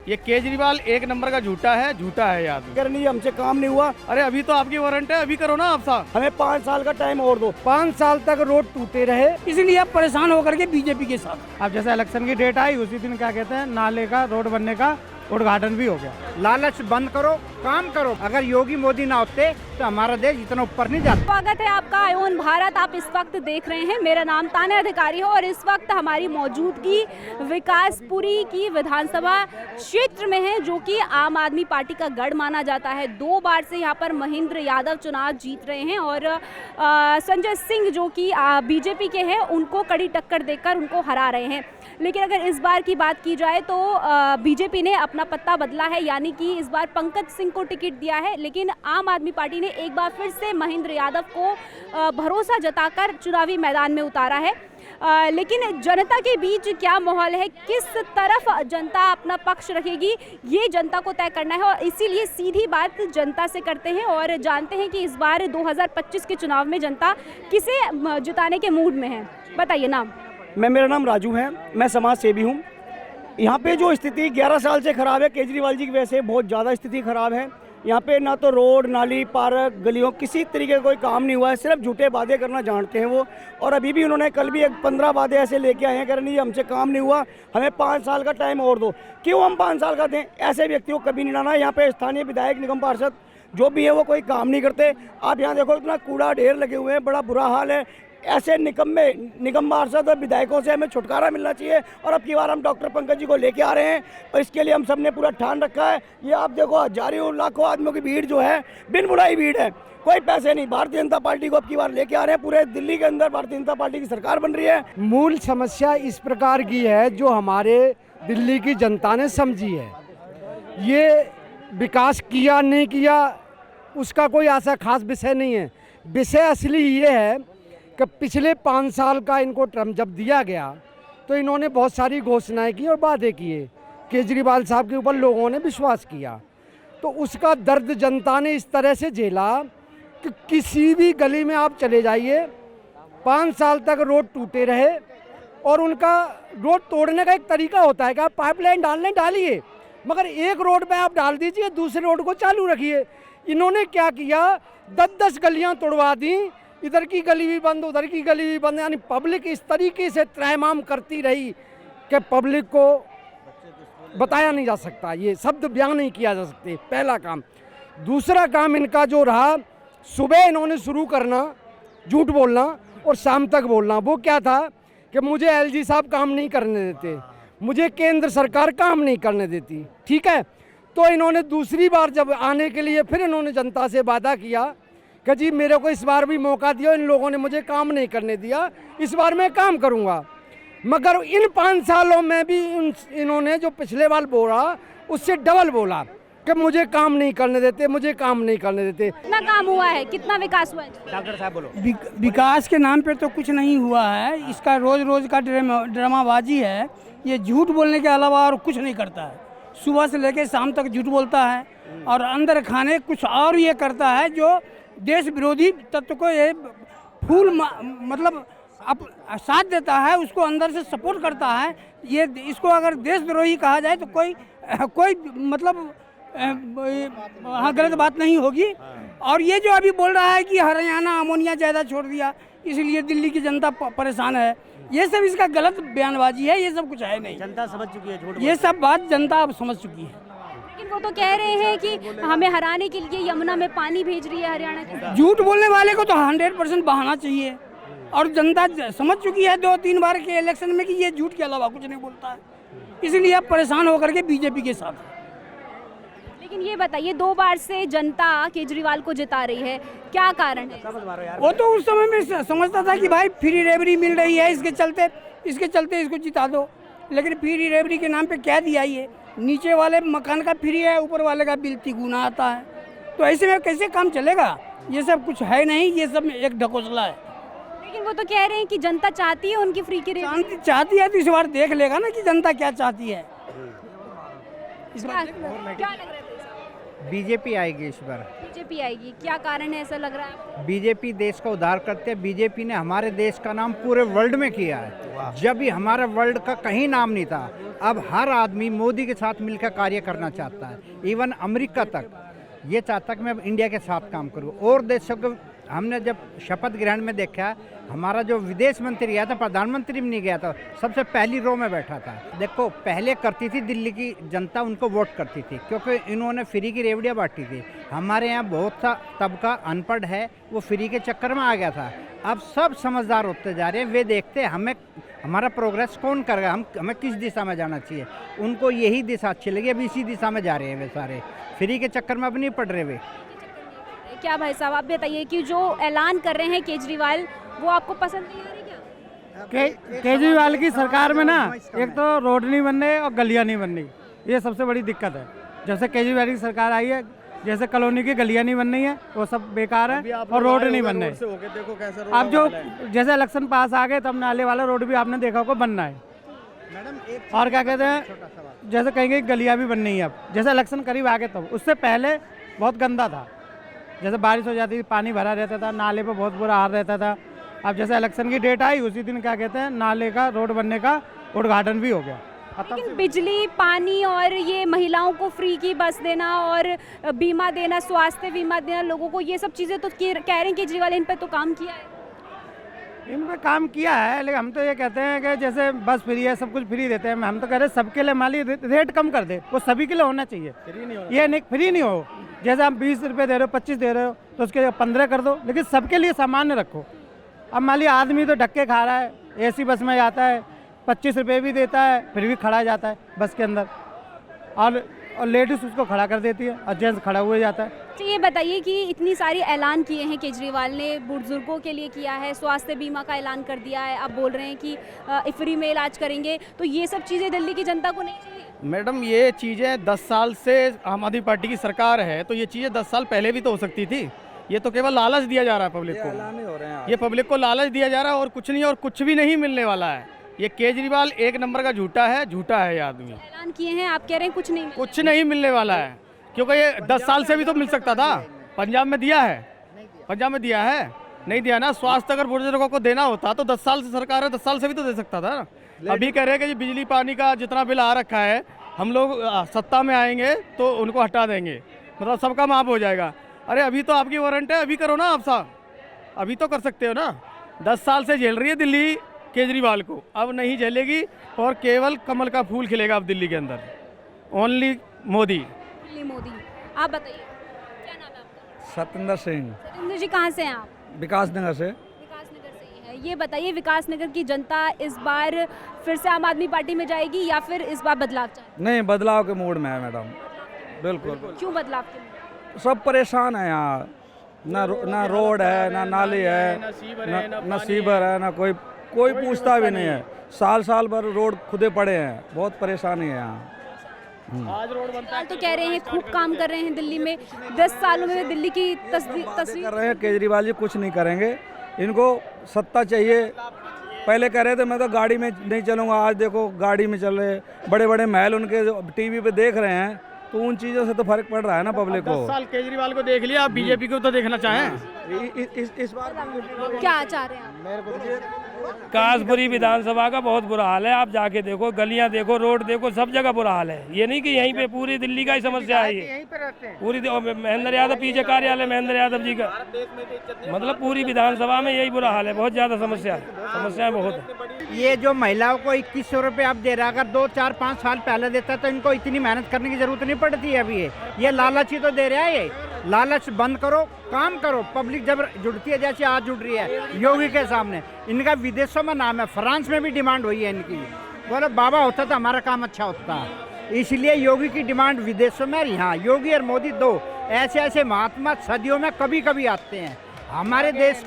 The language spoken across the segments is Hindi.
ये केजरीवाल एक नंबर का झूठा है यार। अगर नहीं हमसे काम नहीं हुआ, अरे अभी तो आपकी वारंट है, अभी करो ना आप साहब। हमें 5 साल का टाइम और दो। 5 साल तक रोड टूटे रहे, इसलिए आप परेशान होकर के बीजेपी के साथ। अब जैसे इलेक्शन की डेट आई उसी दिन क्या कहते हैं, नाले का रोड बनने का उद्घाटन भी हो गया। लालच बंद करो, काम करो। अगर योगी मोदी ना होते तो हमारा देश इतना ऊपर नहीं जाता। स्वागत है आपका आयोन भारत। आप इस वक्त देख रहे हैं, मेरा नाम तान्या अधिकारी है और इस वक्त हमारी मौजूदगी विकासपुरी की विधानसभा क्षेत्र में है, जो कि आम आदमी पार्टी का गढ़ माना जाता है। 2 बार से यहाँ पर महेंद्र यादव चुनाव जीत रहे हैं और संजय सिंह जो कि बीजेपी के हैं, उनको कड़ी टक्कर देकर उनको हरा रहे हैं। लेकिन अगर इस बार की बात की जाए तो बीजेपी ने अपना पत्ता बदला है, यानी कि इस बार पंकज सिंह को टिकट दिया है। लेकिन आम आदमी पार्टी ने एक बार फिर से महेंद्र यादव को भरोसा जताकर चुनावी मैदान में उतारा है। लेकिन जनता के बीच क्या माहौल है, किस तरफ जनता अपना पक्ष रखेगी, ये जनता को तय करना है। और इसीलिए सीधी बात जनता से करते हैं और जानते हैं कि इस बार 2025 के चुनाव में जनता किसे जिताने के मूड में है। बताइए नाम। मेरा नाम राजू है, मैं समाज सेवी हूँ। यहाँ पे जो स्थिति 11 साल से खराब है, केजरीवाल जी की वजह से बहुत ज़्यादा स्थिति खराब है। यहाँ पे ना तो रोड, नाली, पार्क, गलियों किसी तरीके का कोई काम नहीं हुआ है। सिर्फ झूठे वादे करना जानते हैं वो। और अभी भी उन्होंने कल भी 15 वादे ऐसे लेके आए हैं, कह रहे नहीं हमसे काम नहीं हुआ, हमें 5 साल का टाइम और दो। क्यों हम 5 साल का दें? ऐसे व्यक्तियों को कभी नहीं लाना। यहाँ पे स्थानीय विधायक, निगम पार्षद जो भी है वो कोई काम नहीं करते। आप यहाँ देखो, इतना कूड़ा ढेर लगे हुए हैं, बड़ा बुरा हाल है। ऐसे निगम पार्षद और विधायकों से हमें छुटकारा मिलना चाहिए। और अब की बार हम डॉक्टर पंकज जी को लेके आ रहे हैं और इसके लिए हम सब ने पूरा ठान रखा है। ये आप देखो, हजारों लाखों आदमियों की भीड़ जो है, बिन बुलाई भीड़ है, कोई पैसे नहीं। भारतीय जनता पार्टी को अब की बार लेके आ रहे हैं। पूरे दिल्ली के अंदर भारतीय जनता पार्टी की सरकार बन रही है। मूल समस्या इस प्रकार की है जो हमारे दिल्ली की जनता ने समझी है। ये विकास किया नहीं किया उसका कोई ऐसा खास विषय नहीं है। विषय असली ये है कि पिछले 5 साल का इनको टर्म जब दिया गया तो इन्होंने बहुत सारी घोषणाएं की और वादे किए। केजरीवाल साहब के ऊपर लोगों ने विश्वास किया, तो उसका दर्द जनता ने इस तरह से झेला कि किसी भी गली में आप चले जाइए, 5 साल तक रोड टूटे रहे। और उनका रोड तोड़ने का एक तरीका होता है कि आप पाइपलाइन डालिए, मगर एक रोड पे आप डाल दीजिए, दूसरे रोड को चालू रखिए। इन्होंने क्या किया, 10-10 गलियां तोड़वा दी, इधर की गली भी बंद, उधर की गली भी बंद। यानी पब्लिक इस तरीके से त्रहमाम करती रही कि पब्लिक को बताया नहीं जा सकता, ये शब्द बयान नहीं किया जा सकते। पहला काम। दूसरा काम इनका जो रहा, सुबह इन्होंने शुरू करना झूठ बोलना और शाम तक बोलना। वो क्या था कि मुझे एलजी साहब काम नहीं करने देते, मुझे केंद्र सरकार काम नहीं करने देती। ठीक है, तो इन्होंने दूसरी बार जब आने के लिए फिर इन्होंने जनता से वादा किया कि जी मेरे को इस बार भी मौका दिया, इन लोगों ने मुझे काम नहीं करने दिया, इस बार मैं काम करूंगा। मगर इन 5 सालों में भी इन्होंने जो पिछले बार बोला उससे डबल बोला कि मुझे काम नहीं करने देते, मुझे काम नहीं करने देते। कितना काम हुआ है, कितना विकास हुआ है? डॉक्टर साहब बोलो। विकास के नाम पे तो कुछ नहीं हुआ है। इसका रोज का ड्रामाबाजी है। ये झूठ बोलने के अलावा और कुछ नहीं करता है। सुबह से लेकर शाम तक झूठ बोलता है और अंदर खाने कुछ और ये करता है जो देश विरोधी तत्व को ये मतलब साथ देता है, उसको अंदर से सपोर्ट करता है। ये इसको अगर देशद्रोही कहा जाए तो कोई मतलब हाँ गलत बात नहीं होगी। और ये जो अभी बोल रहा है कि हरियाणा अमोनिया ज़्यादा छोड़ दिया इसलिए दिल्ली की जनता परेशान है, ये सब इसका गलत बयानबाजी है। ये सब कुछ है नहीं, जनता समझ चुकी है, ये सब बात जनता अब समझ चुकी है। लेकिन वो तो कह रहे हैं कि हमें हराने के लिए यमुना में पानी भेज रही है हरियाणा की। झूठ बोलने वाले को तो 100% बहाना चाहिए और जनता समझ चुकी है 2-3 बार के इलेक्शन में कि ये झूठ के अलावा कुछ नहीं बोलता है, इसलिए अब परेशान होकर के बीजेपी के साथ है। लेकिन ये बताइए, 2 बार से जनता केजरीवाल को जिता रही है, क्या कारण है? वो तो उस समय में समझता था कि भाई फ्री रेबरी मिल रही है, इसके चलते इसको जिता दो। लेकिन फ्री रेबरी के नाम पे क्या दिया, ये नीचे वाले मकान का फ्री है, ऊपर वाले का बिल तिगुना आता है। तो ऐसे में कैसे काम चलेगा? ये सब कुछ है नहीं, ये सब एक ढकोसला है। लेकिन वो तो कह रहे हैं कि जनता चाहती है उनकी फ्री की रेबरी। चाहती है तो इस बार देख लेगा ना कि जनता क्या चाहती है। इस बार क्या लग रहा है? बीजेपी आएगी इस बार। बीजेपी आएगी, क्या कारण है ऐसा लग रहा है? बीजेपी देश का उद्धार करते हैं। बीजेपी ने हमारे देश का नाम पूरे वर्ल्ड में किया है। जब भी हमारे वर्ल्ड का कहीं नाम नहीं था, अब हर आदमी मोदी के साथ मिलकर कार्य करना चाहता है। इवन अमेरिका तक ये चाहता कि मैं इंडिया के साथ काम करूं। और देशों को हमने जब शपथ ग्रहण में देखा, हमारा जो विदेश मंत्री गया था, प्रधानमंत्री भी नहीं गया था, सबसे पहली रो में बैठा था। देखो, पहले करती थी दिल्ली की जनता, उनको वोट करती थी क्योंकि इन्होंने फ्री की रेवड़ियाँ बांटी थी। हमारे यहाँ बहुत सा तबका अनपढ़ है, वो फ्री के चक्कर में आ गया था। अब सब समझदार होते जा रहे हैं। वे देखते हैं हमें हमारा प्रोग्रेस कौन करेगा, हमें किस दिशा में जाना चाहिए। उनको यही दिशा अच्छी लगी, अब इसी दिशा में जा रहे हैं वे सारे। फ्री के चक्कर में अब नहीं पड़ रहे वे। क्या भाई साहब आप बताइए कि जो ऐलान कर रहे हैं केजरीवाल, वो आपको पसंद नहीं आ रही क्या? केजरीवाल की सरकार में ना, एक तो रोड नहीं बन रहे और गलियां नहीं बन रही, ये सबसे बड़ी दिक्कत है। जब से केजरीवाल की सरकार आई है, जैसे कॉलोनी की गलियां नहीं बन रही है, वो सब बेकार है और रोड नहीं बन रहे। अब जो जैसे इलेक्शन पास आ गए, तब नाले वाला रोड भी आपने देखा होगा बनना है। और क्या कहते हैं, जैसे कहीं कहीं गलियां भी बन रही है। अब जैसे इलेक्शन करीब आ गए, तब उससे पहले बहुत गंदा था। जैसे बारिश हो जाती थी, पानी भरा रहता था, नाले पे बहुत बुरा हाल रहता था। अब जैसे इलेक्शन की डेट आई, उसी दिन क्या कहते हैं, नाले का रोड बनने का उद्घाटन भी हो गया। लेकिन बिजली, पानी और ये महिलाओं को फ्री की बस देना और बीमा देना, स्वास्थ्य बीमा देना लोगों को, ये सब चीज़ें तो कह रहे हैं केजरीवाल इन पर तो काम किया है। इन पर काम किया है, लेकिन हम तो ये कहते हैं कि जैसे बस फ्री है, सब कुछ फ्री देते हैं। हम तो कह रहे हैं सबके लिए माली रेट कम कर दे, वो सभी के लिए होना चाहिए। ये नहीं फ्री नहीं हो, जैसे हम 20 रुपये दे रहे हो, 25 दे रहे हो, तो उसके 15 कर दो, लेकिन सबके लिए सामान्य रखो। अब मान लिया आदमी तो धक्के खा रहा है, एसी बस में जाता है, 25 रुपये भी देता है, फिर भी खड़ा जाता है बस के अंदर, और लेडीज उसको खड़ा कर देती है और जेंट्स खड़ा हुए जाता है। तो ये बताइए कि इतनी सारी ऐलान किए हैं केजरीवाल ने, बुजुर्गों के लिए किया है, स्वास्थ्य बीमा का ऐलान कर दिया है, अब बोल रहे हैं कि फ्री में इलाज करेंगे, तो ये सब चीज़ें दिल्ली की जनता को नहीं चाहिए? मैडम, ये चीज़ें 10 साल से आम आदमी पार्टी की सरकार है, तो ये चीज़ें 10 साल पहले भी तो हो सकती थी। ये तो केवल लालच दिया जा रहा है पब्लिक को, ये पब्लिक को लालच दिया जा रहा है और कुछ नहीं, और कुछ भी नहीं मिलने वाला है। ये केजरीवाल एक नंबर का झूठा है ये आदमी। ऐलान किए हैं, आप कह रहे हैं कुछ नहीं मिलने वाला है, क्योंकि ये 10 साल से भी तो मिल सकता था। पंजाब में दिया है, नहीं दिया ना। स्वास्थ्य अगर बुजुर्गों को देना होता तो 10 साल से सरकार है, 10 साल से भी तो दे सकता था। अभी कह रहे हैं कि बिजली पानी का जितना बिल आ रखा है, हम लोग सत्ता में आएंगे तो उनको हटा देंगे, मतलब सबका माफ हो जाएगा। अरे अभी तो आपकी वारंट है, अभी करो ना आप साहब, अभी तो कर सकते हो ना। 10 साल से झेल रही है दिल्ली केजरीवाल को, अब नहीं झेलेगी और केवल कमल का फूल खिलेगा अब दिल्ली के अंदर। ओनली मोदी। आप बताइए, क्या नाम है आपका? सत्येंद्र सिंह। सत्येंद्र जी, कहाँ से हैं आप? विकास नगर से। विकासनगर से ही है। ये बताइए, विकासनगर की जनता इस बार फिर से आम आदमी पार्टी में जाएगी या फिर इस बार बदलाव चाहिए? नहीं, बदलाव के मूड में है मैडम, बिल्कुल। क्यों बदलाव के मूड? सब परेशान है यहाँ, ना रोड है, ना नाली है, ना सीवर है, ना कोई पूछता भी नहीं है। साल भर रोड खुदे पड़े हैं, बहुत परेशानी है यहाँ। आज रोड बनता है तो कह रहे हैं खूब काम कर रहे हैं दिल्ली में, 10 सालों में दिल्ली की तस्वीर कर रहे हैं। केजरीवाल जी कुछ नहीं करेंगे, इनको सत्ता चाहिए। पहले कह रहे थे मैं तो गाड़ी में नहीं चलूँगा, आज देखो गाड़ी में चल रहे, बड़े बड़े महल उनके टीवी पे देख रहे हैं, तो उन चीज़ों से तो फर्क पड़ रहा है ना पब्लिक को। 10 साल केजरीवाल को देख लिया, आप बीजेपी को तो देखना चाहें। इस बार क्या चाह रहे हैं? कासपुरी विधानसभा का बहुत बुरा हाल है। आप जाके देखो, गलियां देखो, रोड देखो, सब जगह बुरा हाल है। ये नहीं कि यहीं पे पूरी दिल्ली का ही समस्या है, ये पूरी महेंद्र यादव पीछे कार्यालय महेंद्र यादव जी का, मतलब पूरी विधानसभा में यही बुरा हाल है। बहुत ज़्यादा समस्याएं बहुत है। ये जो महिलाओं को 2100 रुपये आप दे रहा, अगर 2, 4, 5 साल पहले देता तो इनको इतनी मेहनत करने की जरूरत नहीं पड़ती है। अभी ये लालच ही तो दे रहा है। ये लालच बंद करो, काम करो। पब्लिक जब जुड़ती है, जैसे आज जुड़ रही है योगी के सामने, इनका विदेशों में नाम है, फ्रांस में भी डिमांड हुई है इनकी। बोले बाबा होता तो हमारा काम अच्छा होता, इसलिए योगी की डिमांड विदेशों में। यहाँ योगी और मोदी दो ऐसे महात्मा सदियों में कभी कभी आते हैं। हमारे देश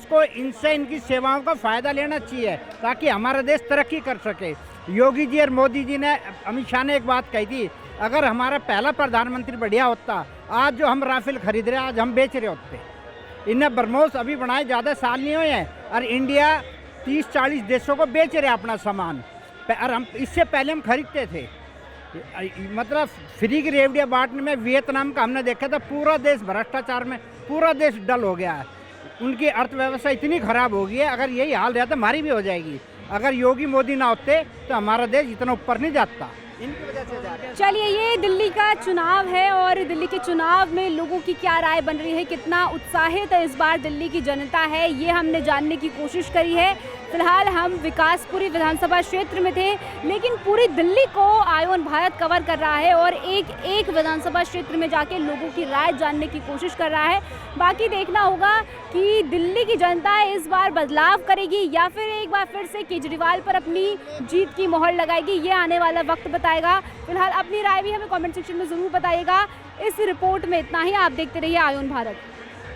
को इनसे इनकी सेवाओं का फ़ायदा लेना चाहिए ताकि हमारा देश तरक्की कर सके। योगी जी और मोदी जी ने, अमित शाह ने एक बात कही थी, अगर हमारा पहला प्रधानमंत्री बढ़िया होता, आज जो हम राफेल खरीद रहे हैं आज हम बेच रहे होते। इन्हें ब्रह्मोस अभी बनाए ज़्यादा साल नहीं हुए हैं और इंडिया 30-40 देशों को बेच रहे अपना सामान, और हम इससे पहले हम खरीदते थे। मतलब फ्री की रेवड़ियाँ बांटने में वियतनाम का हमने देखा था, पूरा देश भ्रष्टाचार में पूरा देश डल हो गया है। उनकी अर्थव्यवस्था इतनी खराब हो गई है, अगर यही हाल रहता हमारी भी हो जाएगी। अगर योगी मोदी ना होते तो हमारा देश इतना ऊपर नहीं जाता। इनकी वजह से जा रहा है। चलिए, ये दिल्ली का चुनाव है और दिल्ली के चुनाव में लोगों की क्या राय बन रही है, कितना उत्साहित इस बार दिल्ली की जनता है, ये हमने जानने की कोशिश करी है। फिलहाल हम विकासपुरी विधानसभा क्षेत्र में थे, लेकिन पूरी दिल्ली को आयुन भारत कवर कर रहा है और एक एक विधानसभा क्षेत्र में जाके लोगों की राय जानने की कोशिश कर रहा है। बाकी देखना होगा कि दिल्ली की जनता इस बार बदलाव करेगी या फिर एक बार फिर से केजरीवाल पर अपनी जीत की मोहर लगाएगी, ये आने वाला वक्त बताएगा। फिलहाल अपनी राय भी हमें कमेंट सेक्शन में ज़रूर बताइएगा। इस रिपोर्ट में इतना ही। आप देखते रहिए आयुन भारत।